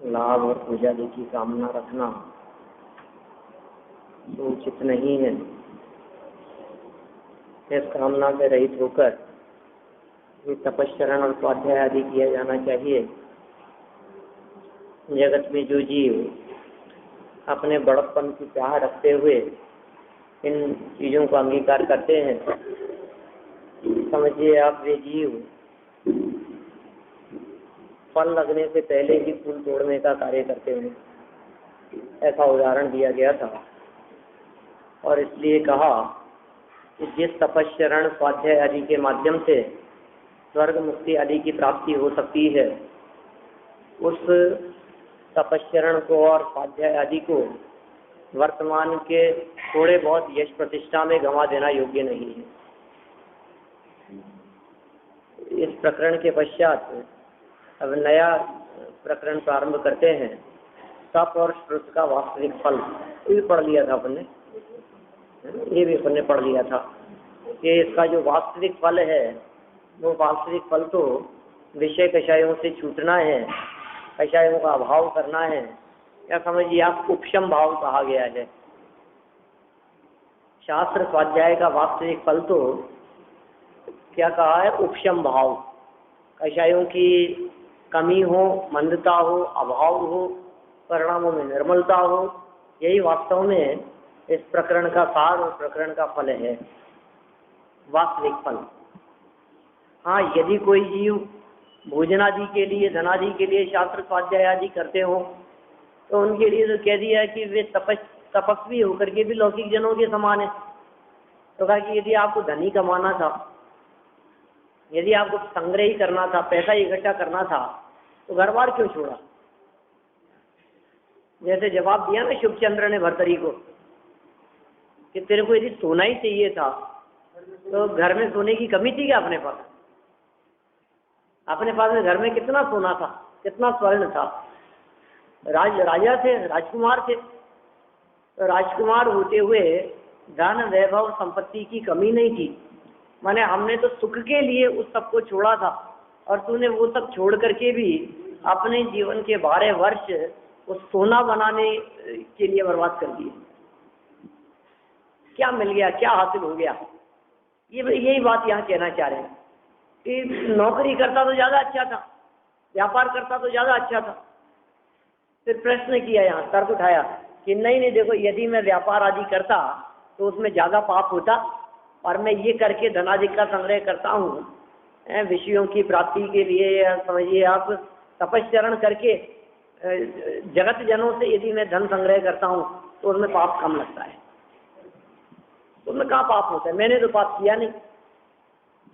लाभ और पूजादि की कामना रखना तो उचित नहीं है। इस कामना से रहित होकर तपश्चरण और स्वाध्याय आदि किया जाना चाहिए। जगत में जो जीव अपने बड़प्पन की चाह रखते हुए इन चीजों का अंगीकार करते हैं, समझिए आप वे जीव फल लगने से पहले ही फूल तोड़ने का कार्य करते हैं। ऐसा उदाहरण दिया गया था और इसलिए कहा कि जिस तपश्चरण स्वाध्याय आदि के माध्यम से स्वर्ग मुक्ति आदि की प्राप्ति हो सकती है, उस तपश्चरण को और स्वाध्याय आदि को वर्तमान के थोड़े बहुत यश प्रतिष्ठा में गंवा देना योग्य नहीं है। इस प्रकरण के पश्चात अब नया प्रकरण प्रारंभ करते हैं। तप और श्रुत का वास्तविक फल, ये भी पढ़ लिया था अपन ने पढ़ लिया था कि इसका जो वास्तविक फल है वो वास्तविक फल तो विषय कषायों से छूटना है, कषायों का अभाव करना है, या समझिए आप उपशम भाव कहा गया है। शास्त्र स्वाध्याय का वास्तविक फल तो क्या कहा है? उपशम भाव। कषायों की कमी हो, मंदता हो, अभाव हो, परिणामों में निर्मलता हो, यही वास्तव में इस प्रकरण का सार और प्रकरण का फल है, वास्तविक फल। हाँ, यदि कोई जीव भोजनादि के लिए, धनादि के लिए शास्त्र स्वाध्याय आदि करते हो तो उनके लिए तो कह दिया है कि वे तपस्वी होकर के भी लौकिक जनों के समान है। तो कहा कि यदि आपको धनी कमाना था, यदि आपको संग्रह करना था, पैसा इकट्ठा करना था, तो घर बार क्यों छोड़ा? जैसे जवाब दिया ना शुभचंद्र ने भर्तरी को कि तेरे को यदि सोना ही चाहिए था तो घर में सोने की कमी थी क्या अपने पास? अपने पास में घर में कितना सोना था, कितना स्वर्ण था? राजा थे, राजकुमार थे, तो राजकुमार होते हुए धन वैभव संपत्ति की कमी नहीं थी। माने हमने तो सुख के लिए उस सब को छोड़ा था और तूने वो सब छोड़ करके भी अपने जीवन के 12 वर्ष उस सोना बनाने के लिए बर्बाद कर दिए। क्या मिल गया, क्या हासिल हो गया? यही बात यहाँ कहना चाह रहे हैं कि नौकरी करता तो ज्यादा अच्छा था, व्यापार करता तो ज्यादा अच्छा था। फिर प्रश्न किया, यहाँ तर्क उठाया कि नहीं देखो, यदि मैं व्यापार आदि करता तो उसमें ज्यादा पाप होता, और मैं ये करके धनादि का संग्रह करता हूँ विषयों की प्राप्ति के लिए, या समझिए आप तपश्चरण करके जगत जनों से यदि मैं धन संग्रह करता हूँ तो उसमें पाप कम लगता है। उसमें कहाँ पाप होता है? मैंने तो पाप किया नहीं।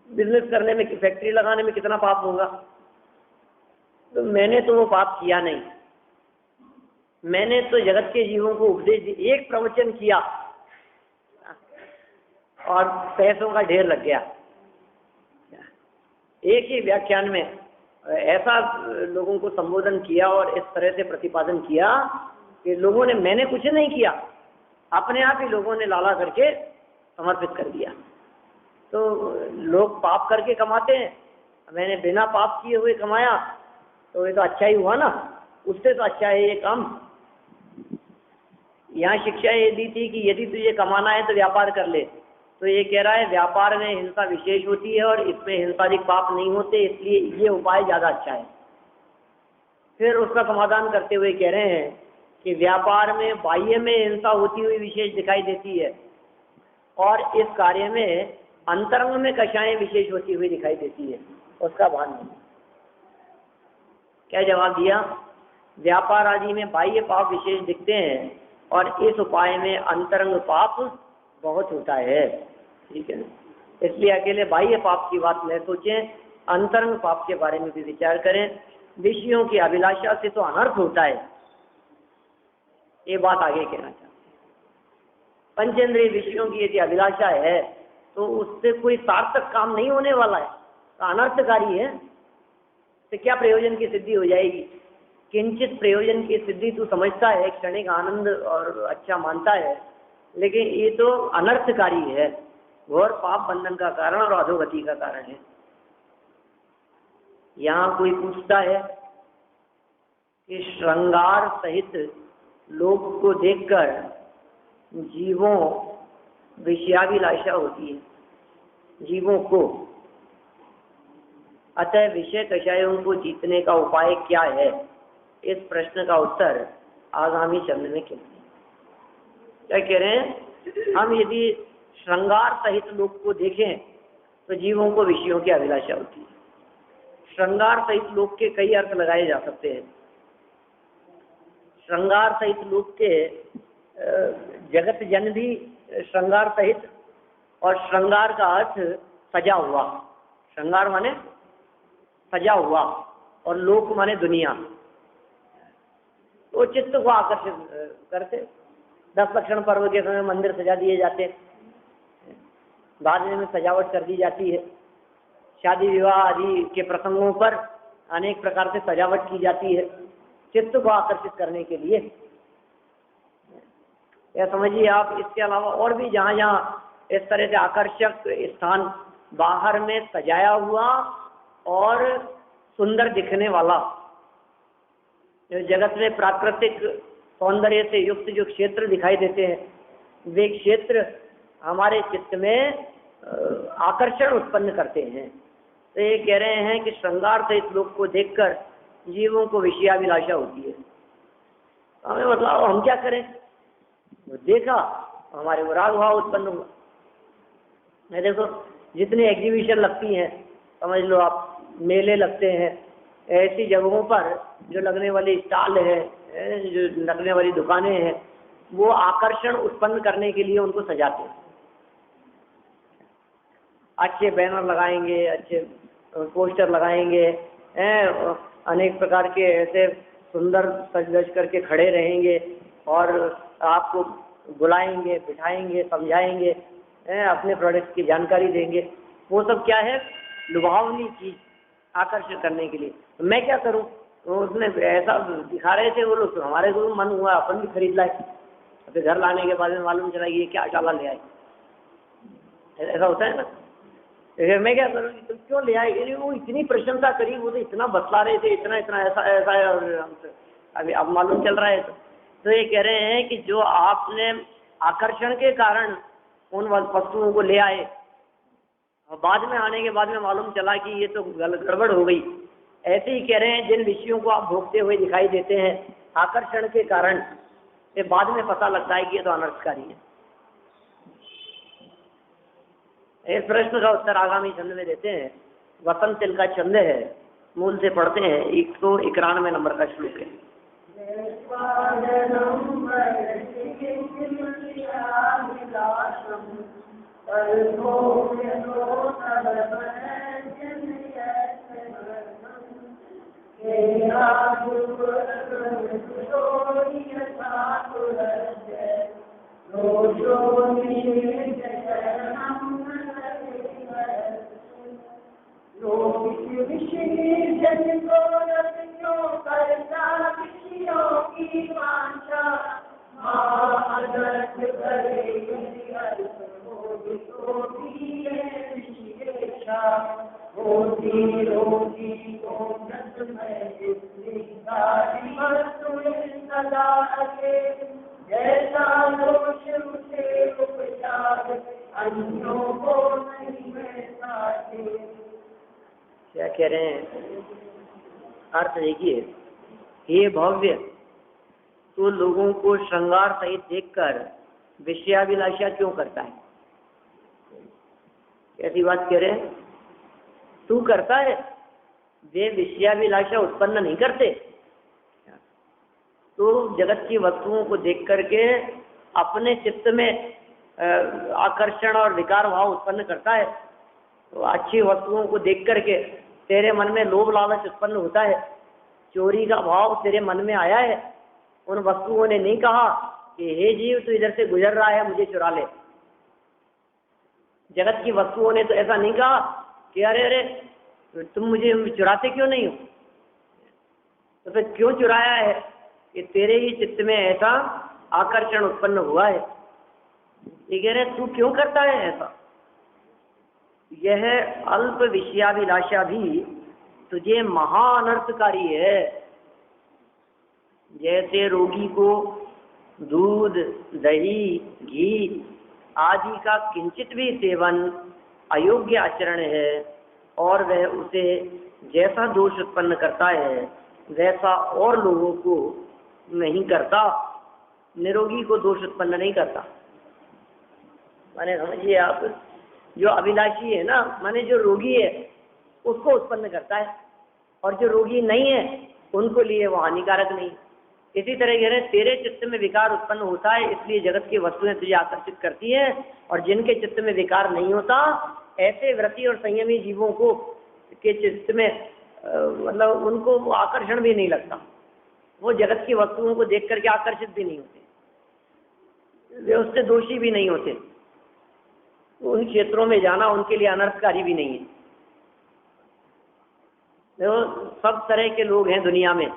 बिजनेस करने में, फैक्ट्री लगाने में कितना पाप होगा? तो मैंने तो वो पाप किया नहीं। मैंने तो जगत के जीवों को उपदेश, एक प्रवचन किया और पैसों का ढेर लग गया। एक ही व्याख्यान में ऐसा लोगों को संबोधन किया और इस तरह से प्रतिपादन किया कि लोगों ने, मैंने कुछ नहीं किया, अपने आप ही लोगों ने लाला करके समर्पित कर दिया। तो लोग पाप करके कमाते हैं, मैंने बिना पाप किए हुए कमाया, तो ये तो अच्छा ही हुआ ना, उससे तो अच्छा है ये काम। यहाँ शिक्षा ये दी थी कि यदि तुझे कमाना है तो व्यापार कर ले, तो ये कह रहा है व्यापार में हिंसा विशेष होती है और इसमें हिंसादिक पाप नहीं होते, इसलिए ये उपाय ज्यादा अच्छा है। फिर उसका समाधान करते हुए कह रहे हैं कि व्यापार में बाह्य में हिंसा होती हुई विशेष दिखाई देती है और इस कार्य में अंतरंग में कषाएं विशेष होती हुई दिखाई देती है, उसका भान नहीं। क्या जवाब दिया? व्यापार आदि में बाह्य पाप विशेष दिखते हैं और इस उपाय में अंतरंग पाप बहुत होता है। ठीक है, इसलिए अकेले बाह्य पाप की बात न सोचें, अंतरंग पाप के बारे में भी विचार करें। विषयों की अभिलाषा से तो अनर्थ होता है, ये बात आगे कहना चाहते हैं। पंचेंद्रिय विषयों की यदि अभिलाषा है तो उससे कोई सार्थक काम नहीं होने वाला है, तो अनर्थकारी है। तो क्या प्रयोजन की सिद्धि हो जाएगी? किंचित प्रयोजन की सिद्धि तू समझता है, क्षणिक आनंद और अच्छा मानता है, लेकिन ये तो अनर्थकारी है, घोर पाप बंधन का कारण और अधोगति का कारण है। यहाँ कोई पूछता है कि श्रृंगार सहित लोक को देखकर जीवों विषयाभिलाषा होती है, जीवों को। अतः विषय कषायों को जीतने का उपाय क्या है, इस प्रश्न का उत्तर आगामी शब्द में क्या कह रहे हैं। हम यदि श्रृंगार सहित लोक को देखें तो जीवों को विषयों की अभिलाषा होती है। श्रृंगार सहित लोक के कई अर्थ लगाए जा सकते हैं। श्रृंगार सहित लोक के जगत जन भी श्रृंगार सहित, और श्रृंगार का अर्थ सजा हुआ। श्रृंगार माने सजा हुआ और लोक माने दुनिया। तो चित्त को आकर्षित करते। 10 लक्षण पर्व के समय मंदिर सजा दिए जाते हैं, बाद में सजावट कर दी जाती है। शादी विवाह आदि के प्रसंगों पर अनेक प्रकार से सजावट की जाती है चित्त को आकर्षित करने के लिए। या समझिए आप, इसके अलावा और भी जहाँ जहाँ इस तरह से आकर्षक स्थान बाहर में सजाया हुआ और सुंदर दिखने वाला, जगत में प्राकृतिक सौंदर्य से युक्त जो क्षेत्र दिखाई देते हैं, वे क्षेत्र हमारे चित्त में आकर्षण उत्पन्न करते हैं। तो ये कह रहे हैं कि श्रृंगार सहित लोक को देखकर जीवों को विषयाभिलाषा होती है। हमें मतलब हम क्या करें, देखा हमारे को राग भाव उत्पन्न हुआ। मैं देखो जितने एग्जीबिशन लगती हैं, समझ लो आप, मेले लगते हैं, ऐसी जगहों पर जो लगने वाली स्टॉल है, जो लगने वाली दुकानें हैं, वो आकर्षण उत्पन्न करने के लिए उनको सजाते हैं। अच्छे बैनर लगाएंगे, अच्छे पोस्टर लगाएंगे, अनेक प्रकार के ऐसे सुंदर सज करके खड़े रहेंगे और आपको बुलाएंगे, बिठाएंगे, समझाएंगे, अपने प्रोडक्ट की जानकारी देंगे। वो सब क्या है, लुभावनी चीज आकर्षित करने के लिए। तो मैं क्या करूं, तो उसने ऐसा दिखा रहे थे वो लोग, तो हमारे को मन हुआ अपन भी खरीद लाए। फिर घर लाने के बाद में मालूम चला ये क्या शाला ले आए। ऐसा होता है ना। फिर मैं क्या करूँ, तुम क्यों ले आए, वो इतनी प्रशंसा करी, वो तो इतना बतला रहे थे, इतना इतना ऐसा ऐसा है, और अभी अब मालूम चल रहा है। तो ये कह रहे हैं कि जो आपने आकर्षण के कारण उन वस्तुओं को ले आए और बाद में आने के बाद में मालूम चला कि ये तो गड़बड़ हो गई, ऐसे ही कह रहे हैं जिन विषयों को आप भोगते हुए दिखाई देते हैं आकर्षण के कारण, ये बाद में पता लगता है कि ये तो अनर्थकारी है। इस प्रश्न का उत्तर आगामी छंद में देते हैं। वसंत तिल का छंद है, मूल से पढ़ते हैं। 191 नंबर का श्लोक है। क्या कह रहे हैं, अर्थ देखिए। हे भव्य, तो लोगों को श्रृंगार सहित देखकर विषयाभिलाषा क्यों करता है? कैसी बात कह रहे हैं? तू करता है, वे विषयाभिलाषा उत्पन्न नहीं करते। तो जगत की वस्तुओं को देख करके अपने चित्त में आकर्षण और विकार भाव उत्पन्न करता है। तो अच्छी वस्तुओं को देख करके तेरे मन में लोभ लालच उत्पन्न होता है, चोरी का भाव तेरे मन में आया है। उन वस्तुओं ने नहीं कहा कि हे जीव तू इधर से गुजर रहा है, मुझे चुरा ले। जगत की वस्तुओं ने तो ऐसा नहीं कहा कि अरे अरे तुम मुझे चुराते क्यों नहीं हो। तो फिर क्यों चुराया है, कि तेरे ही चित्त में ऐसा आकर्षण उत्पन्न हुआ है। ये कह रहे तू क्यों करता है ऐसा। यह अल्प विषयाभिलाषा भी तुझे महाअनर्थकारी है। जैसे रोगी को दूध, दही, घी आदि का किंचित भी सेवन अयोग्य आचरण है और वह उसे जैसा दोष उत्पन्न करता है वैसा और लोगों को नहीं करता, निरोगी को दोष उत्पन्न नहीं करता। माने समझिए आप, जो अभिलाषी है ना, माने जो रोगी है उसको उत्पन्न करता है, और जो रोगी नहीं है उनको लिए वो हानिकारक नहीं। इसी तरह कह रहे हैं तेरे चित्त में विकार उत्पन्न होता है इसलिए जगत की वस्तुएं तुझे आकर्षित करती हैं, और जिनके चित्त में विकार नहीं होता ऐसे व्रती और संयमी जीवों को के चित्त में मतलब उनको आकर्षण भी नहीं लगता, वो जगत की वस्तुओं को देख करके आकर्षित भी नहीं होते, वे उससे दोषी भी नहीं होते, उन क्षेत्रों में जाना उनके लिए अनर्थकारी भी नहीं है। देखो सब तरह के लोग हैं दुनिया में,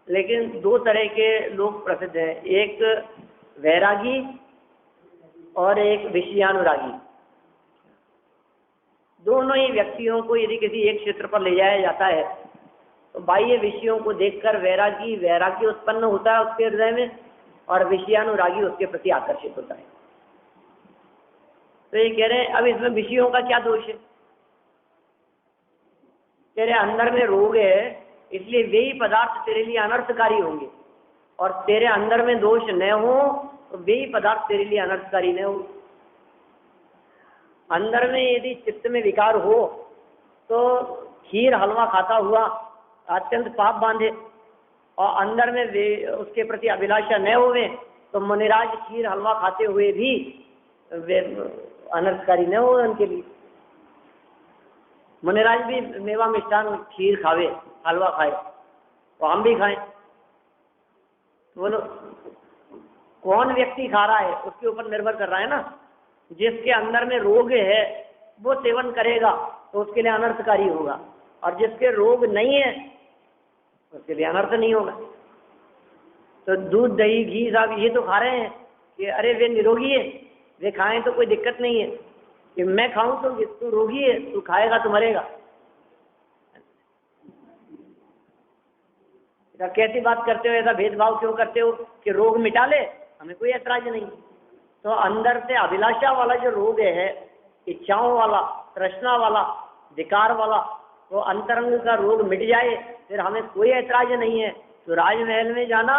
लेकिन दो तरह के लोग प्रसिद्ध हैं, एक वैरागी और एक विषयानुरागी। दोनों ही व्यक्तियों को यदि किसी एक क्षेत्र पर ले जाया जाता है तो बाह्य विषयों को देखकर वैरागी उत्पन्न होता है उसके हृदय में, और विषयानुरागी उसके प्रति आकर्षित होता है। तो ये कह रहे हैं अब इसमें विषयों का क्या दोष है? तेरे अंदर में रोग है इसलिए वे ही पदार्थ तेरे लिए अनर्थकारी होंगे, और तेरे अंदर में दोष न हो तो वे ही पदार्थ तेरे लिए अनर्थकारी न हो। अंदर में यदि चित्त में विकार हो तो खीर हलवा खाता हुआ अत्यंत पाप बांधे, और अंदर में वे उसके प्रति अभिलाषा न होवे तो मुनिराज खीर हलवा खाते हुए भी वे अनर्थकारी न हो उनके लिए। मुनिराज भी मेवा मिष्ठान खीर खावे, हलवा खाए, तो हम भी खाएं। बोलो कौन व्यक्ति खा रहा है उसके ऊपर निर्भर कर रहा है ना। जिसके अंदर में रोग है वो सेवन करेगा तो उसके लिए अनर्थकारी होगा, और जिसके रोग नहीं है उसके लिए अनर्थ नहीं होगा। तो दूध, दही, घी साहब ये तो खा रहे हैं कि अरे वे निरोगी है, वे खाएं तो कोई दिक्कत नहीं है, कि मैं खाऊं तो तू रोगी है, तू खाएगा तो मरेगा। कैसी बात करते हो, ऐसा भेदभाव क्यों करते हो कि रोग मिटा ले, हमें कोई ऐतराज नहीं। तो अंदर से अभिलाषा वाला जो रोग है, इच्छाओं वाला, तृष्णा वाला, विकार वाला, वो अंतरंग का रोग मिट जाए फिर हमें कोई ऐतराज नहीं है। तो राजमहल में जाना,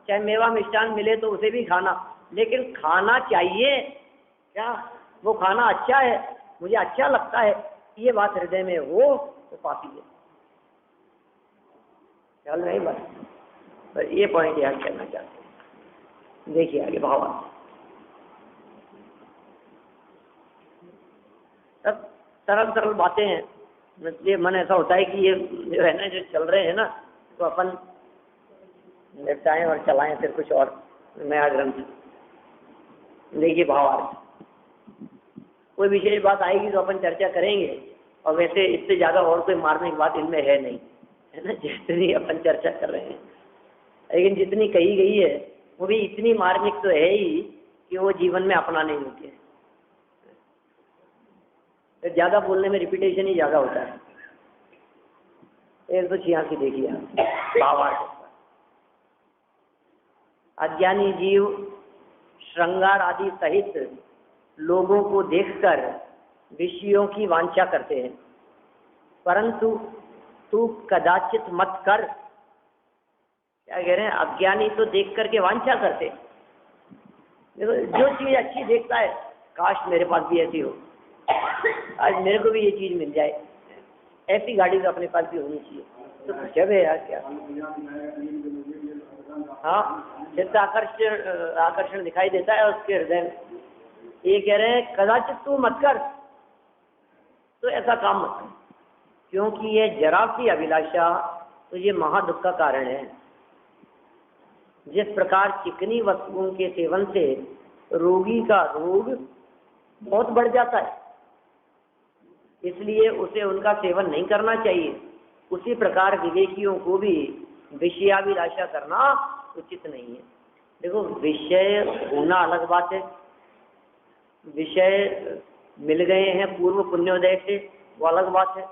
चाहे मेवा मिष्ठान मिले तो उसे भी खाना, लेकिन खाना चाहिए क्या, वो खाना अच्छा है, मुझे अच्छा लगता है, ये बात हृदय में हो तो पापी है। चल नहीं बस ये पॉइंट याद करना चाहते हैं। देखिए आगे भाव सब सरल सरल बातें हैं, इसलिए मन ऐसा होता है कि ये जो है ना, जो चल रहे हैं ना, तो अपन निपटाएं और चलाएं फिर कुछ और नया ग्रंथ। देखिए भावार्थ, कोई विशेष बात आएगी तो अपन चर्चा करेंगे, और वैसे इससे ज्यादा और कोई मार्मिक बात इनमें है नहीं, है ना, जितनी अपन चर्चा कर रहे हैं। लेकिन जितनी कही गई है वो भी इतनी मार्मिक तो है ही कि वो जीवन में अपनाने योग्य है। तो ज्यादा बोलने में रिपीटेशन ही ज्यादा होता है। 186 देखिए भावार्थ। अज्ञानी जीव श्रृंगार आदि सहित लोगों को देखकर विषयों की वांछा करते हैं, परंतु तू कदाचित मत कर। क्या कह रहे हैं? अज्ञानी तो देख करके वांछा करते। देखो जो चीज अच्छी देखता है, काश मेरे पास भी ऐसी हो, आज मेरे को भी ये चीज मिल जाए, ऐसी गाड़ी तो अपने पास भी होनी चाहिए। तो जब है यार क्या, हाँ चित्त आकर्षण दिखाई देता है उसके हृदय में। ये कह रहे हैं कदाचित तू मत कर, तो ऐसा काम मत कर, क्योंकि ये जरा सी अभिलाषा तो ये महादुख का कारण है। जिस प्रकार चिकनी वस्तुओं के सेवन से रोगी का रोग बहुत बढ़ जाता है, इसलिए उसे उनका सेवन नहीं करना चाहिए, उसी प्रकार विवेकियों को भी विषयाभिलाषा करना उचित नहीं है। देखो विषय होना अलग बात है, विषय मिल गए हैं पूर्व पुण्योदय से वो अलग बात है,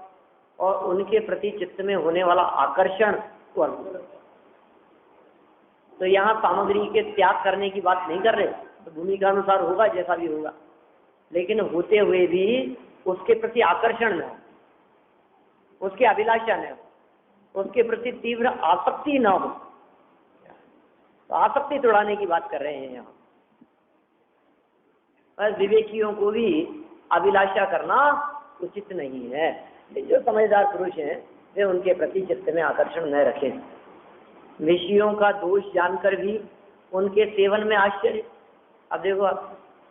और उनके प्रति चित्त में होने वाला आकर्षण वो अलग बात है। तो यहाँ सामग्री के त्याग करने की बात नहीं कर रहे, तो भूमिका अनुसार होगा जैसा भी होगा, लेकिन होते हुए भी उसके प्रति आकर्षण न हो, उसकी अभिलाषा न हो, उसके प्रति तीव्र आसक्ति न हो। तो आसक्ति तोड़ाने की बात कर रहे हैं यहाँ। बस विवेकियों को भी अभिलाषा करना उचित नहीं है। जो समझदार पुरुष हैं वे उनके प्रति चित्त में आकर्षण न रखें। विषयों का दोष जानकर भी उनके सेवन में आश्चर्य। अब देखो,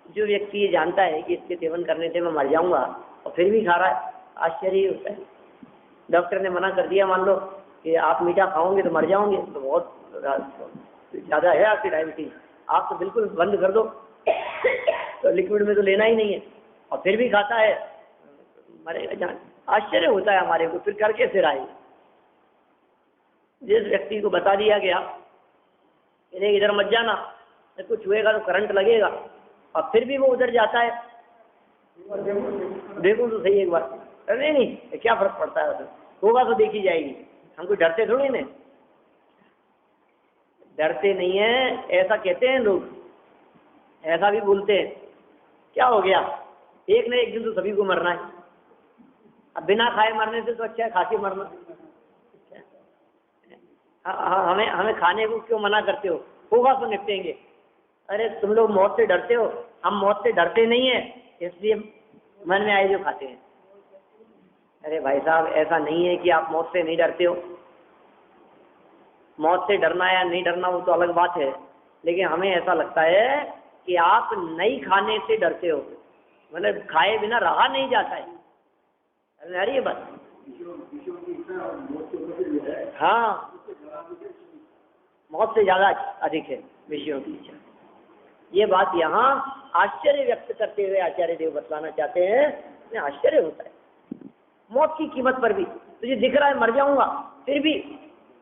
जो व्यक्ति ये जानता है कि इसके सेवन करने से मैं मर जाऊंगा और फिर भी खा रहा है, आश्चर्य होता है। डॉक्टर ने मना कर दिया, मान लो कि आप मीठा खाओगे तो मर जाओगे, तो बहुत ज़्यादा है आपकी डायबिटीज, आप तो बिल्कुल बंद कर दो, तो लिक्विड में तो लेना ही नहीं है, और फिर भी खाता है, मरेगा जान। आश्चर्य होता है हमारे को, फिर कर कैसे रहा है। जिस व्यक्ति को बता दिया गया इधर मत जाना, कुछ हुएगा तो करंट लगेगा, और फिर भी वो उधर जाता है, देखो तो सही एक बार, अरे नहीं क्या फर्क पड़ता है, होगा तो देखी जाएगी। हम कोई डरते थोड़ी ने, डरते नहीं है, ऐसा कहते हैं लोग, ऐसा भी बोलते हैं, क्या हो गया, एक न एक दिन तो सभी को मरना है। अब बिना खाए मरने से तो अच्छा है खा के मरना। हमें खाने को क्यों मना करते हो, होगा तो निपटेंगे। अरे तुम लोग मौत से डरते हो, हम मौत से डरते नहीं है, इसलिए मन में आए जो खाते हैं। अरे भाई साहब, ऐसा नहीं है कि आप मौत से नहीं डरते हो। मौत से डरना या नहीं डरना वो तो अलग बात है, लेकिन हमें ऐसा लगता है कि आप नहीं खाने से डरते हो, मतलब खाए बिना रहा नहीं जाता है। अरे ये बात, हाँ, मौत से ज़्यादा अधिक है विषयों की इच्छा। ये बात यहाँ आश्चर्य व्यक्त करते हुए आचार्य देव बतलाना चाहते हैं। आश्चर्य होता है मौत की कीमत पर भी, तुझे दिख रहा है मर जाऊंगा, फिर भी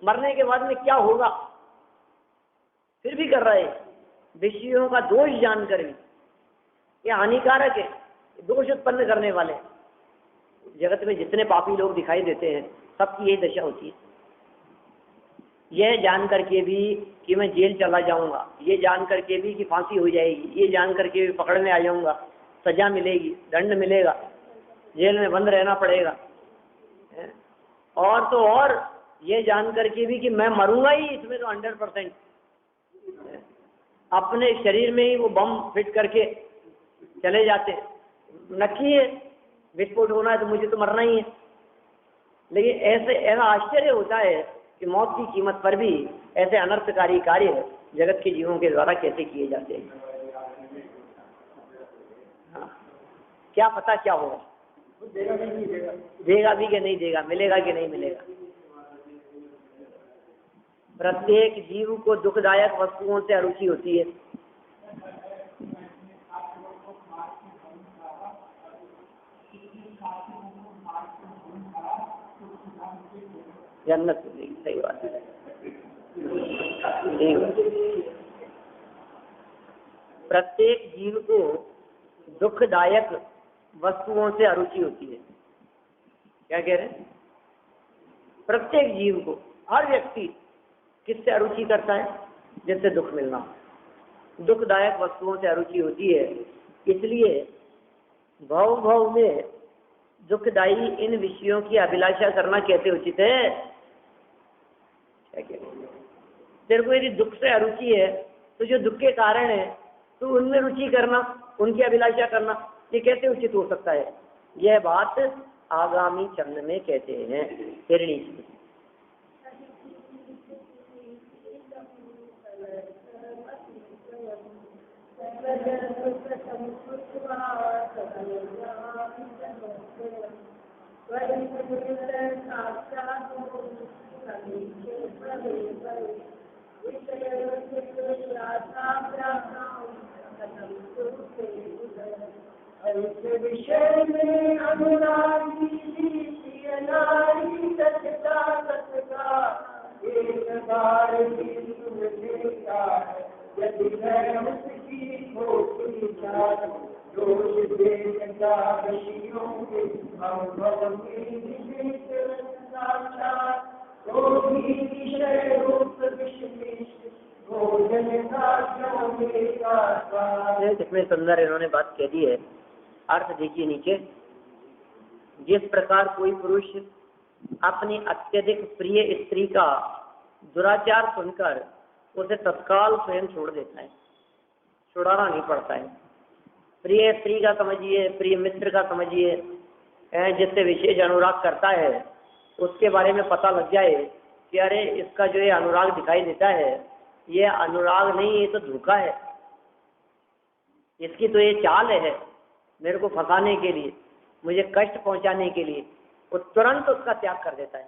मरने के बाद में क्या होगा, फिर भी कर रहे हैं। विषयों का दोष जानकर भी ये हानिकारक है, दोष उत्पन्न करने वाले। जगत में जितने पापी लोग दिखाई देते हैं सबकी यही दशा होती है। यह जान करके भी कि मैं जेल चला जाऊंगा, ये जान करके भी कि फांसी हो जाएगी, ये जान करके भी पकड़ में आ जाऊंगा, सजा मिलेगी, दंड मिलेगा, जेल में बंद रहना पड़ेगा, और तो और ये जान करके भी कि मैं मरूंगा ही, इसमें तो 100% अपने शरीर में ही वो बम फिट करके चले जाते, नक्की है विस्फोट होना है तो मुझे तो मरना ही है। लेकिन ऐसा आश्चर्य होता है कि मौत की कीमत पर भी ऐसे अनर्थकारी कार्य जगत के जीवों के द्वारा कैसे किए जाते हैं। हाँ, क्या पता क्या होगा, देगा भी कि नहीं देगा, मिलेगा कि नहीं मिलेगा। प्रत्येक जीव को दुखदायक वस्तुओं से अरुचि होती है। जन्नत मिलेगी, सही बात है। प्रत्येक जीव को दुखदायक वस्तुओं से अरुचि होती है। क्या कह रहे हैं? प्रत्येक जीव को, हर व्यक्ति किससे अरुचि करता है? जिससे दुख मिलना, दुखदायक वस्तुओं से अरुचि होती है। इसलिए भव भव में दुखदायी इन विषयों की अभिलाषा करना कैसे उचित है? क्या कह रहे हैं? तेरे को यदि दुख से अरुचि है तो जो दुख के कारण है तो उनमें रुचि करना, उनकी अभिलाषा करना, ये कैसे उचित हो सकता है? यह बात आगामी चरण में कहते हैं। हिरणी विषय में अनुरागी नारी सचता सचता एक बार भी सुन लेता है, यदि मैं उसकी खोटी जात दोष देता विषयों के अनुभव में तो भी विषय रूप विषमिश वो भोजन का क्यों मेरा स्वाद। कितने सुंदर इन्होंने बात कह दी है। अर्थ देखिए नीचे, जिस प्रकार कोई पुरुष अपनी अत्यधिक प्रिय स्त्री का दुराचार सुनकर उसे तत्काल स्वयं छोड़ देता है, छुड़ाना नहीं पड़ता है। प्रिय स्त्री का समझिए, प्रिय मित्र का समझिए, जिससे विशेष अनुराग करता है, उसके बारे में पता लग जाए कि अरे इसका जो ये अनुराग दिखाई देता है, ये अनुराग नहीं, ये तो धोखा है, इसकी तो ये चाल है मेरे को फंसाने के लिए, मुझे कष्ट पहुंचाने के लिए, वो तुरंत उसका त्याग कर देता है।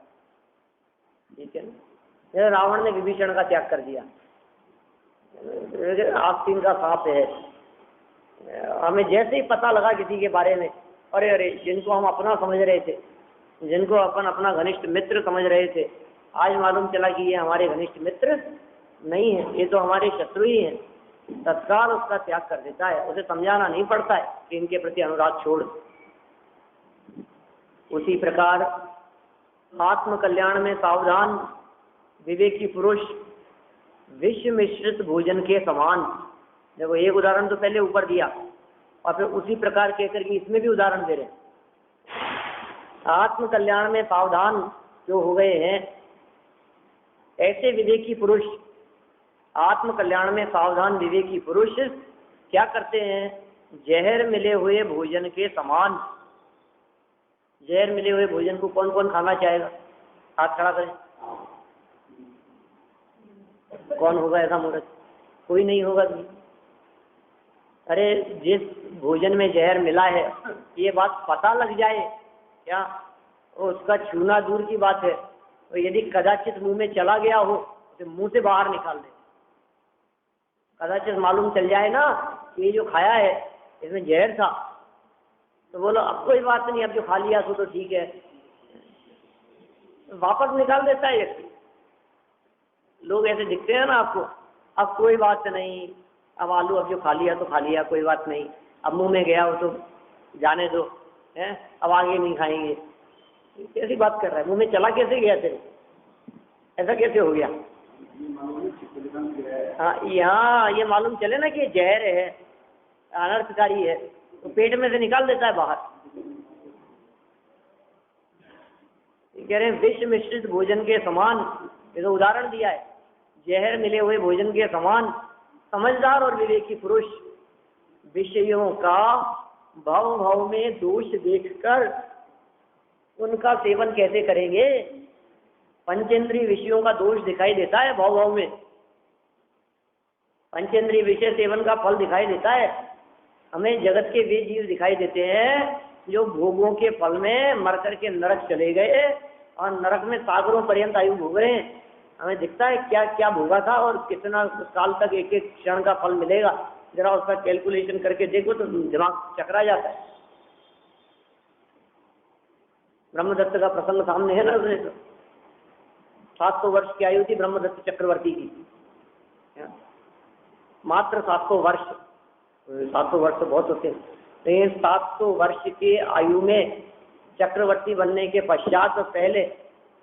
ठीक है ना, रावण ने विभीषण का त्याग कर दिया। आस्तीन का सांप है, हमें जैसे ही पता लगा किसी के बारे में, अरे अरे जिनको हम अपना समझ रहे थे, जिनको अपन अपना घनिष्ठ मित्र समझ रहे थे, आज मालूम चला कि ये हमारे घनिष्ठ मित्र नहीं है, ये तो हमारे शत्रु ही हैं। तत्काल उसका त्याग कर देता है, उसे समझाना नहीं पड़ता है कि इनके प्रति अनुराग छोड़। उसी प्रकार आत्म कल्याण में सावधान विवेकी पुरुष विष मिश्रित भोजन के समान। देखो एक उदाहरण तो पहले ऊपर दिया और फिर उसी प्रकार कहकर के इसमें भी उदाहरण दे रहे हैं। आत्म कल्याण में सावधान जो हो गए हैं, ऐसे विवेकी पुरुष, आत्म कल्याण में सावधान विवेकी पुरुष क्या करते हैं? जहर मिले हुए भोजन के समान। जहर मिले हुए भोजन को कौन कौन खाना चाहेगा? हाथ खड़ा करें। कौन होगा ऐसा मूर्ख? कोई नहीं होगा। अरे जिस भोजन में जहर मिला है ये बात पता लग जाए क्या, उसका छूना दूर की बात है, तो यदि कदाचित मुंह में चला गया हो तो मुंह से बाहर निकाल दे। कदाचित मालूम चल जाए ना कि ये जो खाया है इसमें जहर था, तो बोलो अब कोई बात नहीं, अब जो खा लिया तो ठीक है, वापस निकाल देता है व्यक्ति। लोग ऐसे दिखते हैं ना आपको, अब कोई बात नहीं, अब आलू अब जो खा लिया तो खा लिया, कोई बात नहीं, अब मुंह में गया हो तो जाने दो, हैं अब आगे नहीं खाएंगे। कैसी बात कर रहा है? मुंह में चला कैसे गया तेरे? ऐसा कैसे हो गया? हाँ, यहाँ ये मालूम चले ना कि जहर है, अनर्थकारी है, तो पेट में से निकाल देता है बाहर। कह रहे हैं विष मिश्रित भोजन के समान, ये तो उदाहरण दिया है, जहर मिले हुए भोजन के समान। समझदार और विवेकी पुरुष विषयों का भाव भाव में दोष देखकर उनका सेवन कैसे करेंगे? पंचेंद्रीय विषयों का दोष दिखाई देता है भाव भाव में, पंचेंद्रीय विषय सेवन का फल दिखाई देता है। हमें जगत के वे जीव दिखाई देते हैं जो भोगों के फल में मर करके नरक चले गए और नरक में सागरों पर्यंत आयु भोग रहे हैं। हमें दिखता है क्या क्या भोगा था और कितना काल तक एक एक क्षण का फल मिलेगा। जरा उसका कैलकुलेशन करके देखो तो दिमाग चकरा जाता है। ब्रह्मदत्त का प्रसंग सामने है ना, 700 वर्ष की आयु थी ब्रह्मदत्त चक्रवर्ती की, मात्र 700 वर्ष। 700 वर्ष तो बहुत होते हैं। 700 वर्ष के आयु में चक्रवर्ती बनने के पश्चात तो पहले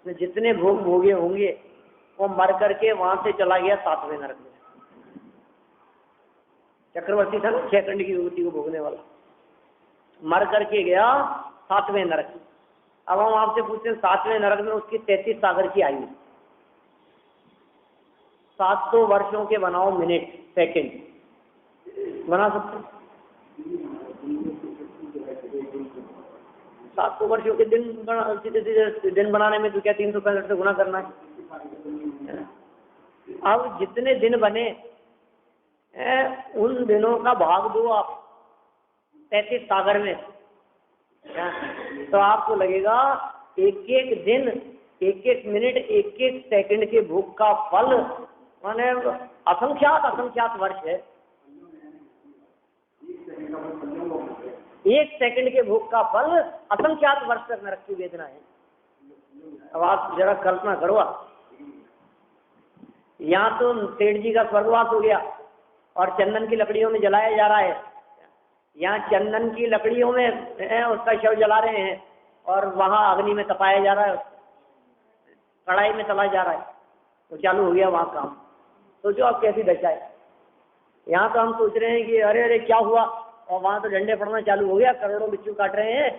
जितने भोग भोगे होंगे वो मर करके वहां से चला गया 7वें नरक में। चक्रवर्ती था ना, 6 खंड की युवती को भोगने वाला, मर करके गया 7वें नरक में। अब हम आपसे पूछते हैं 7वें नरक में उसकी 33 सागर की आयु, 700 वर्षों के बनाओ मिनट सेकंड बना सकते? 700 वर्षों के दिन सीधे सीधे दिन बनाने में तो क्या 365 से गुना करना है? अब जितने दिन बने उन दिनों का भाग दो आप 33 सागर में, तो आपको लगेगा एक एक दिन, एक एक मिनट, एक एक सेकंड के भोग का फल माने असंख्यात वर्ष है। 1 सेकंड के भोग का फल असंख्यात वर्ष तक नरक की वेदना है। अब आप जरा कल्पना करो, यहाँ तो सेठ जी का स्वर्गवास हो गया और चंदन की लकड़ियों में जलाया जा रहा है। यहाँ चंदन की लकड़ियों में उसका शव जला रहे हैं और वहाँ अग्नि में तपाया जा रहा है, कढ़ाई में तला जा रहा है, तो चालू हो गया वहाँ काम। सोचो आप कैसी दशा है। यहाँ तो हम सोच रहे हैं कि अरे अरे क्या हुआ, और वहां तो डंडे पड़ना चालू हो गया, करोड़ों बिच्छू काट रहे हैं।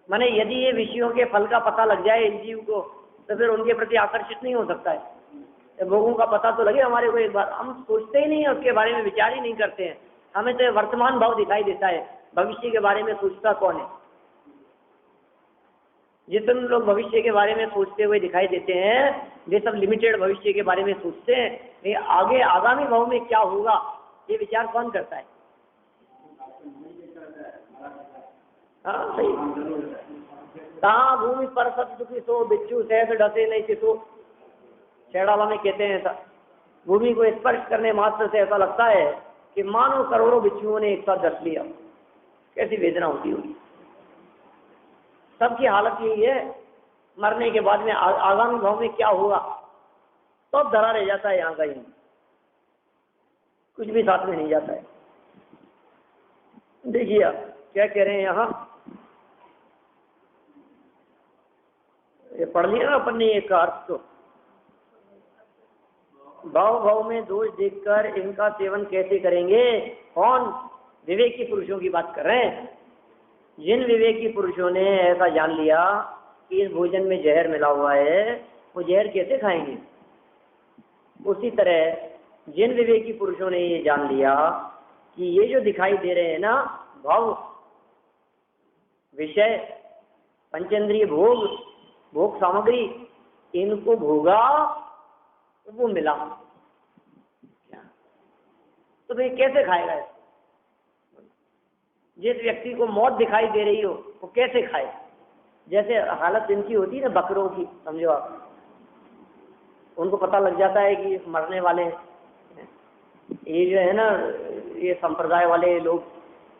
माने यदि ये विषयों के फल का पता लग जाए इन जीव को, तो फिर उनके प्रति आकर्षित नहीं हो सकता है। भोगों का पता तो लगे हमारे को एक बार, हम सोचते ही नहीं है, उसके बारे में विचार ही नहीं करते हैं। हमें तो वर्तमान भाव दिखाई देता है, भविष्य के बारे में सोचता कौन है। जितने लोग भविष्य के बारे में सोचते हुए दिखाई देते हैं, वे सब लिमिटेड भविष्य के बारे में सोचते हैं। ये आगे आगामी भाव में क्या होगा, ये विचार कौन करता है? हाँ सही। कहाँ भूमि पर सत दुखी सो, बिच्छू सहस डसे नहीं चितो। छेड़ाला में कहते हैं ऐसा, भूमि को स्पर्श करने मात्र से ऐसा लगता है कि मानो करोड़ों बिच्छुओं ने एक साथ डस लिया। कैसी वेदना होती होगी। सबकी हालत यही है, मरने के बाद में आगामी भाव में क्या होगा तो धरा रह जाता है। यहाँ का ही कुछ भी साथ में नहीं जाता है। देखिए आप क्या कह रहे हैं यहाँ, ये पढ़ लिया ना अपन ने एक अर्थ तो, भाव भाव में दोष देखकर इनका सेवन कैसे करेंगे। कौन? विवेकी पुरुषों की बात कर रहे हैं। जिन विवेकी पुरुषों ने ऐसा जान लिया कि इस भोजन में जहर मिला हुआ है, वो जहर कैसे खाएंगे। उसी तरह जिन विवेकी पुरुषों ने ये जान लिया कि ये जो दिखाई दे रहे हैं ना भाव, विषय, पंचेंद्रिय भोग, भोग सामग्री, इनको भोगा वो मिला, तो भाई कैसे खाएगा। जिस व्यक्ति को मौत दिखाई दे रही हो वो कैसे खाए। जैसे हालत इनकी होती है ना बकरों की, समझो आप, उनको पता लग जाता है कि मरने वाले हैं। ये जो है ना, ये संप्रदाय वाले लोग,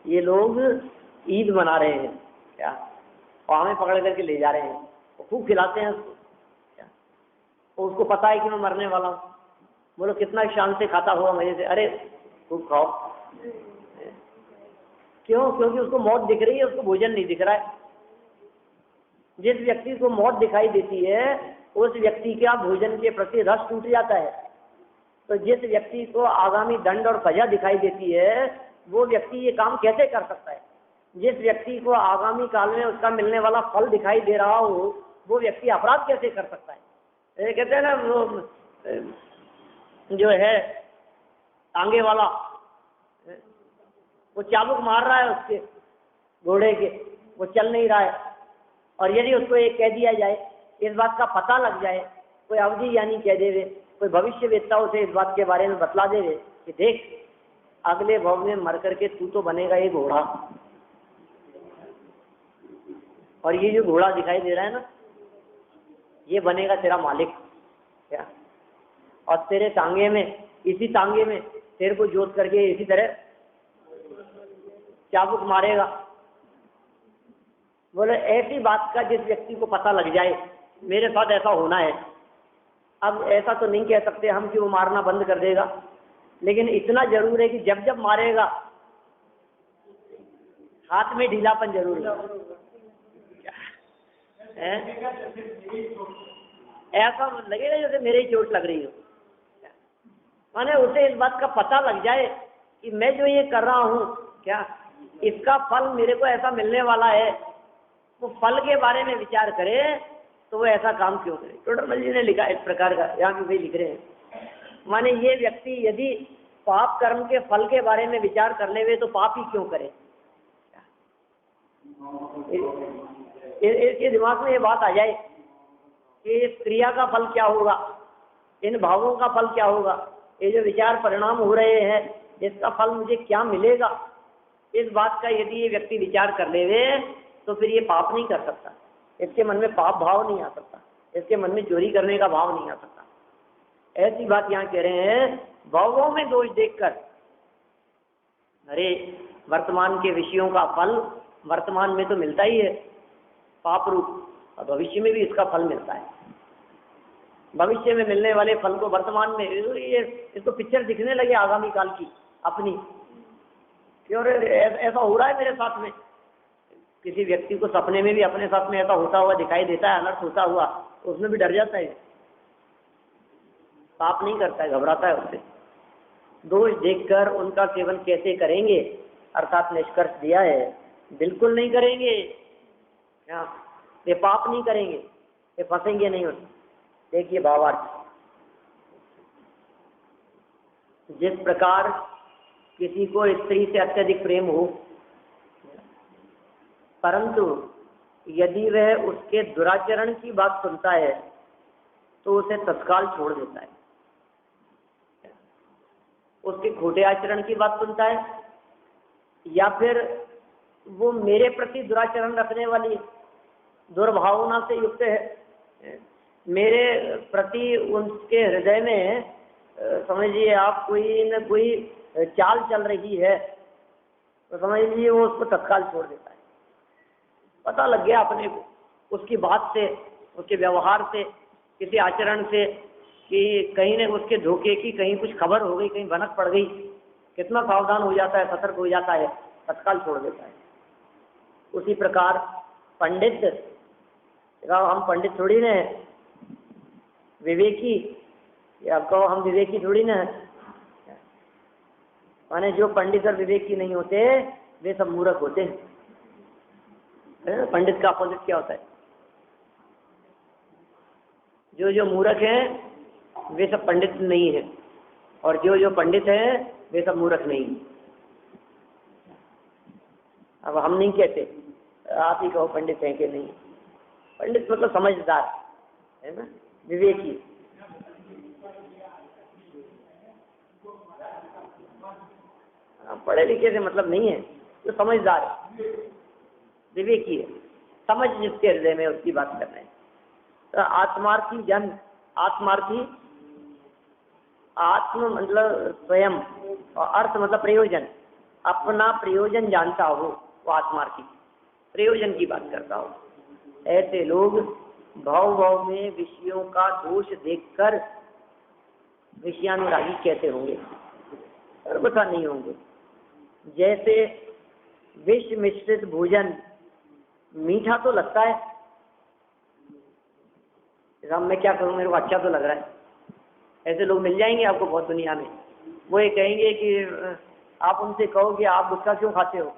ये लोग ईद मना रहे हैं क्या, और हमें पकड़ करके ले जा रहे हैं, वो खूब खिलाते हैं उसको क्या, तो उसको पता है कि मैं मरने वाला हूँ। बोलो कितना शान से खाता हुआ मजे से, अरे खूब खाओ। क्यों? क्योंकि उसको मौत दिख रही है, उसको भोजन नहीं दिख रहा है। जिस व्यक्ति को मौत दिखाई देती है उस व्यक्ति का भोजन के प्रति रस टूट जाता है। तो जिस व्यक्ति को आगामी दंड और सजा दिखाई देती है वो व्यक्ति ये काम कैसे कर सकता है। जिस व्यक्ति को आगामी काल में उसका मिलने वाला फल दिखाई दे रहा हो वो व्यक्ति अपराध कैसे कर सकता है। ये कहते हैं ना, वो जो है टांगे वाला, वो चाबुक मार रहा है उसके घोड़े के, वो चल नहीं रहा है, और यदि उसको ये कह दिया जाए, इस बात का पता लग जाए, कोई अवधि यानी कह देवे, कोई भविष्य वेत्ताओं से इस बात के बारे में बतला देवे कि देख अगले भाव में मर करके तू तो बनेगा ये घोड़ा, और ये जो घोड़ा दिखाई दे रहा है ना ये बनेगा तेरा मालिक क्या, और तेरे टांगे में, इसी टांगे में तेरे को जोत करके इसी तरह चाबुक मारेगा। बोले ऐसी बात का जिस व्यक्ति को पता लग जाए मेरे साथ ऐसा होना है, अब ऐसा तो नहीं कह सकते हम कि वो मारना बंद कर देगा, लेकिन इतना जरूर है कि जब जब मारेगा हाथ में ढीलापन जरूर है। ऐसा लगेगा जैसे मेरे ही चोट लग रही हो। माने उसे इस बात का पता लग जाए कि मैं जो ये कर रहा हूँ क्या, इसका फल मेरे को ऐसा मिलने वाला है, वो फल के बारे में विचार करे तो वो ऐसा काम क्यों करे। टोडरमल जी ने लिखा इस प्रकार का, यहाँ भी लिख रहे हैं। माने ये व्यक्ति यदि पाप कर्म के फल के बारे में विचार कर लेवे तो पाप ही क्यों करे। इसके दिमाग में ये बात आ जाए कि इस क्रिया का फल क्या होगा, इन भावों का फल क्या होगा, ये जो विचार परिणाम हो रहे हैं इसका फल मुझे क्या मिलेगा, इस बात का यदि ये व्यक्ति विचार कर लेवे तो फिर ये पाप नहीं कर सकता। इसके मन में पाप भाव नहीं आ सकता, इसके मन में चोरी करने का भाव नहीं आ सकता। ऐसी बात यहाँ कह रहे हैं, भावों में दोष देखकर। अरे वर्तमान के विषयों का फल वर्तमान में तो मिलता ही है पाप रूप, और भविष्य में भी इसका फल मिलता है। भविष्य में मिलने वाले फल को वर्तमान में, ये इसको पिक्चर दिखने लगे आगामी काल की अपनी, क्यों ऐसा हो रहा है मेरे साथ में। किसी व्यक्ति को सपने में भी अपने साथ में ऐसा होता हुआ दिखाई देता है, अनर्थ होता हुआ, उसमें भी डर जाता है। पाप नहीं करता है, घबराता है उससे। दोष देखकर उनका सेवन कैसे करेंगे, अर्थात निष्कर्ष दिया है बिल्कुल नहीं करेंगे। ये पाप नहीं करेंगे, ये फंसेंगे नहीं उसमें। देखिए भावार्थ, जिस प्रकार किसी को स्त्री से अत्यधिक प्रेम हो, परंतु यदि वह उसके दुराचरण की बात सुनता है तो उसे तत्काल छोड़ देता है। उसके खोटे आचरण की बात सुनता है, या फिर वो मेरे प्रति दुराचरण रखने वाली दुर्भावना से युक्त है, मेरे प्रति उनके हृदय में समझिए आप कोई न कोई चाल चल रही है, तो समझ लीजिए वो उसको तत्काल छोड़ देता है। पता लग गया अपने को उसकी बात से, उसके व्यवहार से, किसी आचरण से, कि कहीं न उसके धोखे की कहीं कुछ खबर हो गई, कहीं भनक पड़ गई, कितना सावधान हो जाता है, सतर्क हो जाता है, तत्काल छोड़ देता है। उसी प्रकार पंडित, हम पंडित थोड़ी न विवेकी, या कहो हम विवेकी थोड़ी न, माने जो पंडित और विवेकी नहीं होते वे सब मूर्ख होते हैं। पंडित का अपोजिट क्या होता है? जो मूर्ख हैं वे सब पंडित नहीं है, और जो पंडित है वे सब मूर्ख नहीं। अब हम नहीं कहते, आप ही कहो पंडित हैं कि नहीं। पंडित मतलब समझदार है ना, विवेकी। पढ़े लिखे से मतलब नहीं है, जो समझदार है, विवेकी है, समझ जिसके हृदय में उसकी बात करना है। तो आत्मार्थी जन, आत्मार्थी, आत्म मतलब स्वयं, और अर्थ मतलब प्रयोजन, अपना प्रयोजन जानता हो वो आत्मार्थी, प्रयोजन की बात करता हो। ऐसे लोग भाव भाव में विषयों का दोष देखकर विषयानुरागी कैसे होंगे? सर्वथा नहीं होंगे। जैसे विष मिश्रित भोजन मीठा तो लगता है, राम मैं क्या करूं, मेरे को अच्छा तो लग रहा है। ऐसे लोग मिल जाएंगे आपको बहुत दुनिया में। वो ये कहेंगे कि आप उनसे कहो कि आप गुटखा क्यों खाते हो,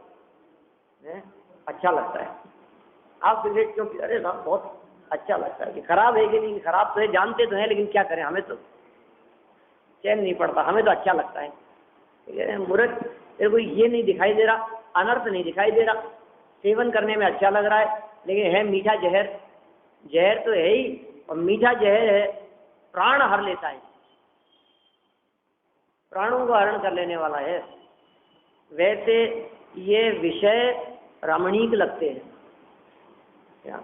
अच्छा लगता है। आप सिगरेट क्यों पी, अरे राम बहुत अच्छा लगता है। कि खराब है कि नहीं, खराब तो है, जानते तो हैं, लेकिन क्या करें, हमें तो चैन नहीं पड़ता, हमें तो अच्छा लगता है। मूर्ख, तेरे को ये नहीं दिखाई दे रहा, अनर्थ नहीं दिखाई दे रहा, सेवन करने में अच्छा लग रहा है, लेकिन है मीठा जहर। जहर तो है ही, और मीठा जहर है, प्राण हर लेता है, प्राणों को हरण कर लेने वाला है। वैसे ये विषय रमणीक लगते हैं, क्या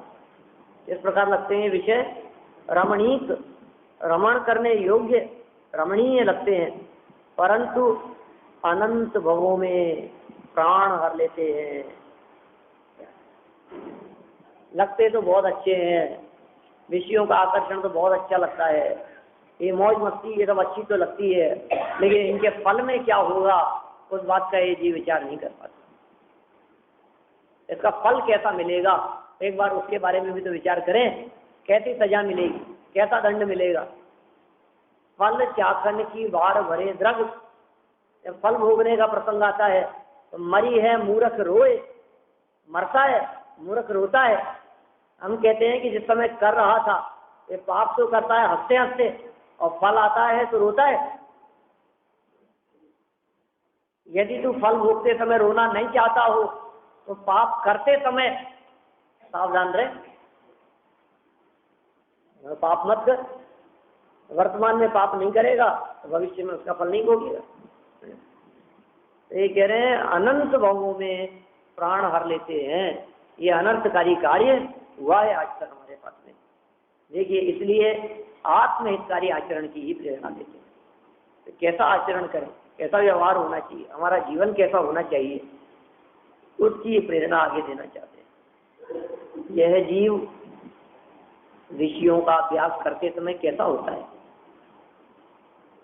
इस प्रकार लगते हैं विषय रमणीक, रमण करने योग्य, रमणीय लगते हैं, परंतु अनंत भवों में प्राण हर लेते हैं। लगते तो बहुत अच्छे हैं, विषयों का आकर्षण तो बहुत अच्छा लगता है, ये मौज मस्ती ये सब अच्छी तो लगती है, लेकिन इनके फल में क्या होगा उस बात का ये जीव विचार नहीं कर पाता। इसका फल कैसा मिलेगा, एक बार उसके बारे में भी तो विचार करें। कैसी सजा मिलेगी, कैसा दंड मिलेगा? फल चाखन की बार भरे द्रग, जब फल भोगने का प्रसंग आता है तो मरी है मूर्ख रोए, मरता है मूर्ख रोता है। हम कहते हैं कि जिस समय कर रहा था ये पाप तो करता है हंसते हंसते, और फल आता है तो रोता है। यदि तू फल भोगते समय रोना नहीं चाहता हो तो पाप करते समय सावधान रहे, पाप मत कर। वर्तमान में पाप नहीं करेगा तो भविष्य में उसका फल नहीं भोगेगा। ये कह रहे हैं अनंत भावों में प्राण हर लेते हैं, ये अनर्थकारी कार्य हुआ है आज तक हमारे पास में। देखिए, इसलिए आत्महितकारी आचरण की ही प्रेरणा देते हैं। तो कैसा आचरण करें, कैसा व्यवहार होना चाहिए, हमारा जीवन कैसा होना चाहिए, उसकी प्रेरणा आगे देना चाहते हैं। यह जीव विषयों का अभ्यास करते समय कैसा होता है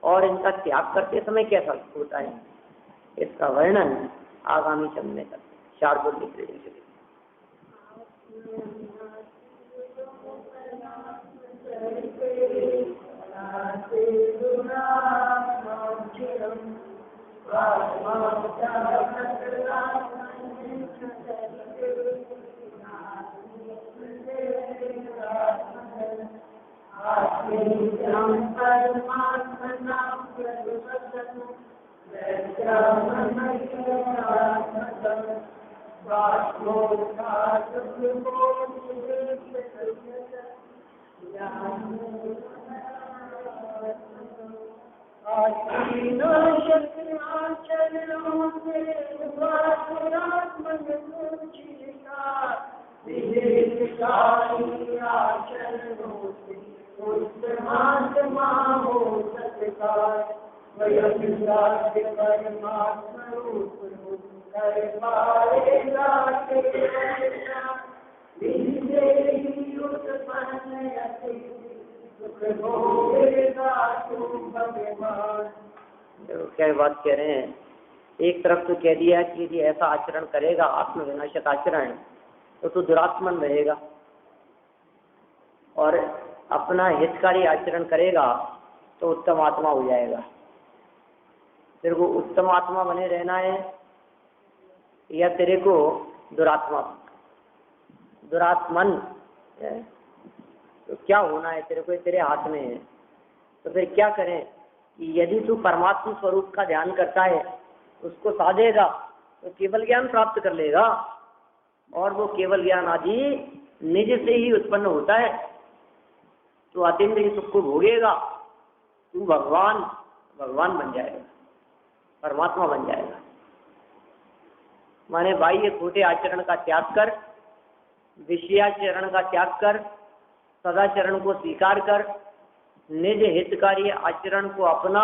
और इनका त्याग करते समय कैसा होता है, इसका वर्णन आगामी समय में करते हैं। शार्दुल की रीडिंग से Thank you. क्या बात कह रहे हैं। एक तरफ तो कह दिया कि यदि ऐसा आचरण करेगा आत्मविनाशक आचरण तो तू दुरात्मन रहेगा, और अपना हितकारी आचरण करेगा तो उत्तम आत्मा हो जाएगा। तेरे को उत्तम आत्मा बने रहना है या तेरे को दुरात्मन है? तो क्या होना है तेरे को, तेरे हाथ में है। तो फिर क्या करें कि यदि तू परमात्मा स्वरूप का ध्यान करता है, उसको साधेगा तो केवल ज्ञान प्राप्त कर लेगा, और वो केवल ज्ञान आदि निज से ही उत्पन्न होता है। तो अतीन्द्रिय सुख को भोगेगा, तू भगवान बन जाएगा, परमात्मा बन जाएगा। माने बाह्य खोटे आचरण का त्याग कर, विषयाचरण का त्याग कर, सदाचरण को स्वीकार कर, निज हितकारी आचरण को अपना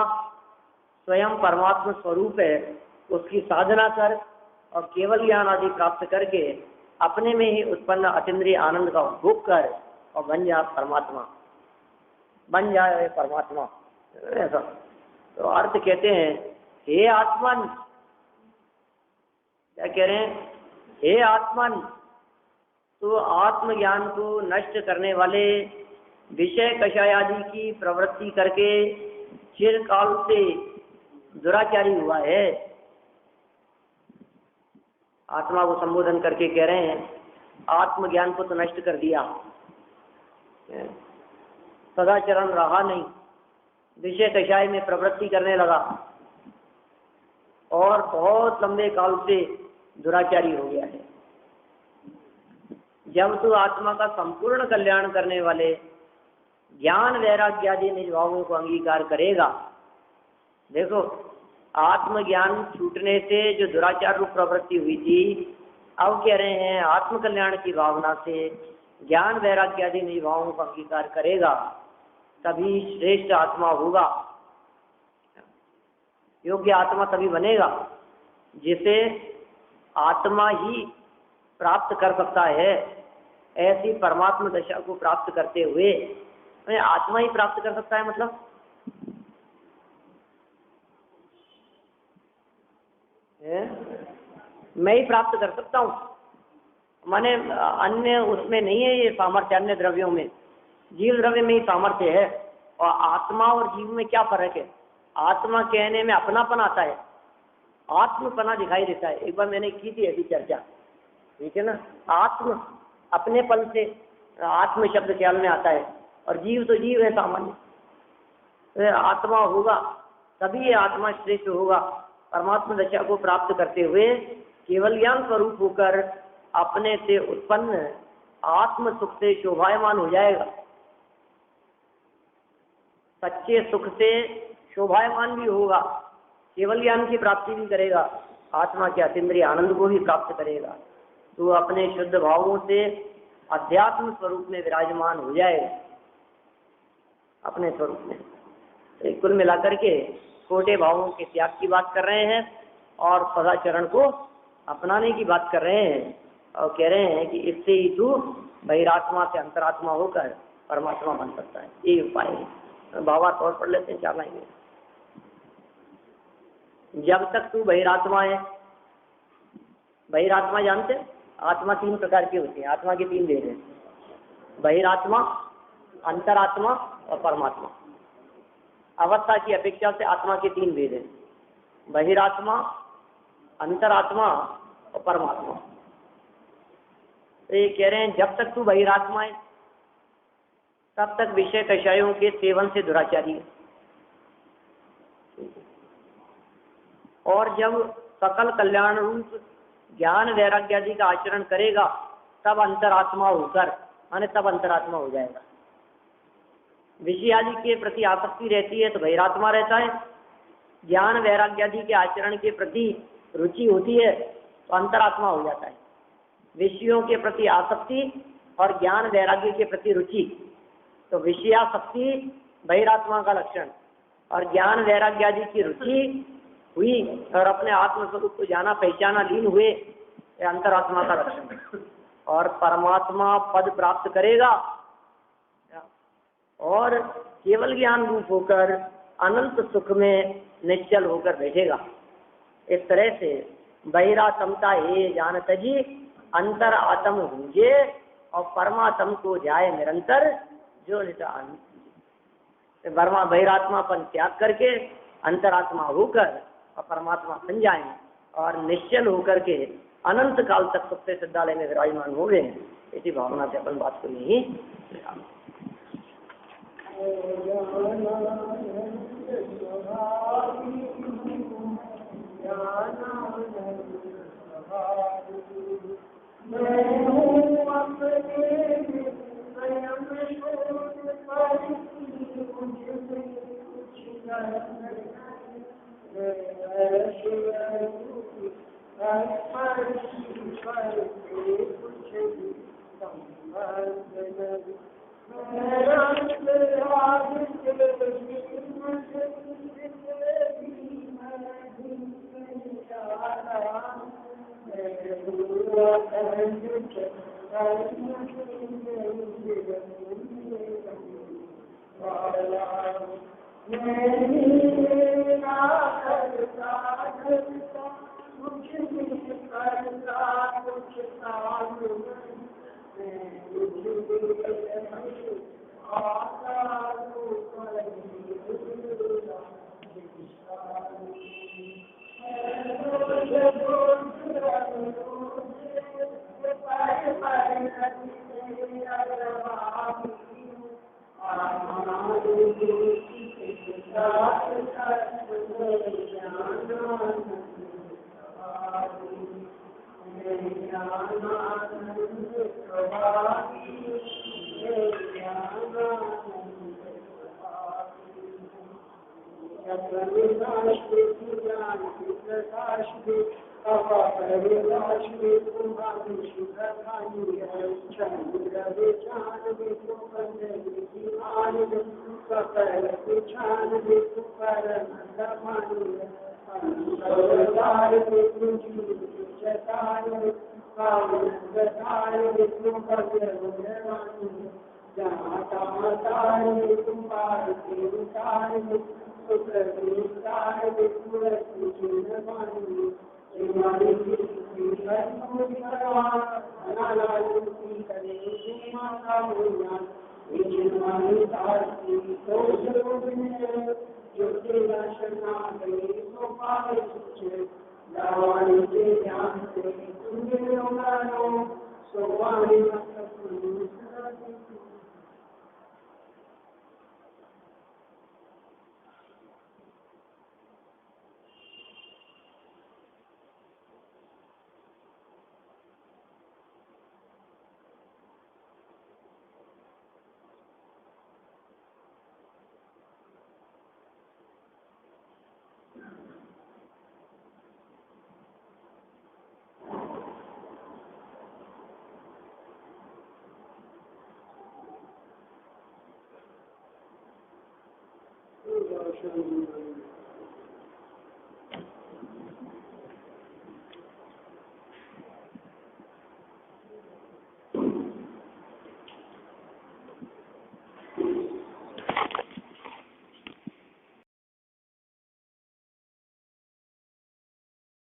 स्वयं परमात्मा स्वरूप है उसकी साधना कर, और केवल ज्ञान आदि प्राप्त करके अपने में ही उत्पन्न अतीन्द्रिय आनंद का उपभोग कर और बन जाए परमात्मा। ऐसा तो अर्थ कहते हैं, हे आत्मन, क्या कह रहे हैं, हे आत्मन, तो आत्मज्ञान को नष्ट करने वाले विषय कषाय आदि की प्रवृत्ति करके चिरकाल से दुराचारी हुआ है। आत्मा को संबोधन करके कह रहे हैं, आत्मज्ञान को तो नष्ट कर दिया, सदाचरण रहा नहीं, विषय कषाय में प्रवृत्ति करने लगा और बहुत लंबे काल से दुराचारी हो गया है। जब तू आत्मा का संपूर्ण कल्याण करने वाले ज्ञान वैराग्य आदि निज भावों को अंगीकार करेगा, देखो आत्मज्ञान छूटने से जो दुराचार रूप प्रवृत्ति हुई थी, अब कह रहे हैं आत्मकल्याण की भावना से ज्ञान वैराग्य आदि निज भावों का अंगीकार करेगा, तभी श्रेष्ठ आत्मा होगा। योग्य आत्मा तभी बनेगा जिसे आत्मा ही प्राप्त कर सकता है। ऐसी परमात्मा दशा को प्राप्त करते हुए आत्मा ही प्राप्त कर सकता है, मतलब मैं ही प्राप्त कर सकता हूँ, माने अन्य उसमें नहीं है ये सामर्थ्य, अन्य द्रव्यों में, जीव द्रव्य में ही सामर्थ्य है। और आत्मा और जीव में क्या फर्क है? आत्मा कहने में अपनापन आता है, आत्मपना दिखाई देता है। एक बार मैंने की थी ऐसी चर्चा, ठीक है ना। आत्म अपनेपन से आत्म शब्द ख्याल में आता है, और जीव तो जीव है सामान्य। आत्मा होगा तभी ये आत्मा श्रेष्ठ होगा, परमात्मा दशा को प्राप्त करते हुए केवल ज्ञान स्वरूप होकर अपने से उत्पन्न आत्म सुख से शोभायमान हो जाएगा। सच्चे सुख से शोभायमान भी होगा, केवल ज्ञान की प्राप्ति भी करेगा, आत्मा के अतीन्द्रिय आनंद को भी प्राप्त करेगा। तो अपने शुद्ध भावों से अध्यात्म स्वरूप में विराजमान हो जाएगा, अपने स्वरूप में। तो कुल मिलाकर के छोटे भावों के त्याग की बात कर रहे हैं और सदाचरण को अपनाने की बात कर रहे हैं, और कह रहे हैं कि इससे ही तू बहिरात्मा से अंतरात्मा होकर परमात्मा बन सकता है। ये उपाय है। भावार्थ और पढ़ लेते हैं, क्या लाएंगे। जब तक तू बहिरात्मा है, बहिरात्मा जानते, आत्मा तीन प्रकार की होती है, आत्मा के तीन भेद हैं, बहिरात्मा, अंतरात्मा और परमात्मा। अवस्था की अपेक्षा से आत्मा के तीन भेद हैं, बहिरात्मा, अंतरात्मा और परमात्मा। तो ये कह रहे हैं जब तक तू बहिरात्मा है तब तक विषय कषायों के सेवन से दुराचारी है, और जब सकल कल्याण रूप ज्ञान वैराग्य आदि का आचरण करेगा तब अंतरात्मा होकर, माने तब अंतरात्मा हो जाएगा। विषय आदि के प्रति आसक्ति रहती है तो बहिरात्मा रहता है, ज्ञान वैराग्य आदि के आचरण के प्रति रुचि होती है तो अंतरात्मा हो जाता है। विषयों के प्रति आसक्ति और ज्ञान वैराग्य के प्रति रुचि, तो विषयासक्ति बहिरात्मा का लक्षण, और ज्ञान वैराग्य आदि की रुचि हुई और अपने आत्मस्वरूप को जाना पहचाना लीन हुए, यह अंतरात्मा का लक्षण। और परमात्मा पद प्राप्त करेगा और केवल ज्ञान रूप होकर अनंत सुख में निश्चल होकर बैठेगा। इस तरह से बहिरात्मता हे जान तजी अंतर आत्म हुए और परमात्म को जाए निरंतर जो निशान। बहिरात्मापन त्याग करके अंतरात्मा होकर और परमात्मा बन जाए और निश्चल होकर के अनंत काल तक सत्य सिद्धालय में विराजमान हो गए। इसी भावना से अपन बात को यही Thank you.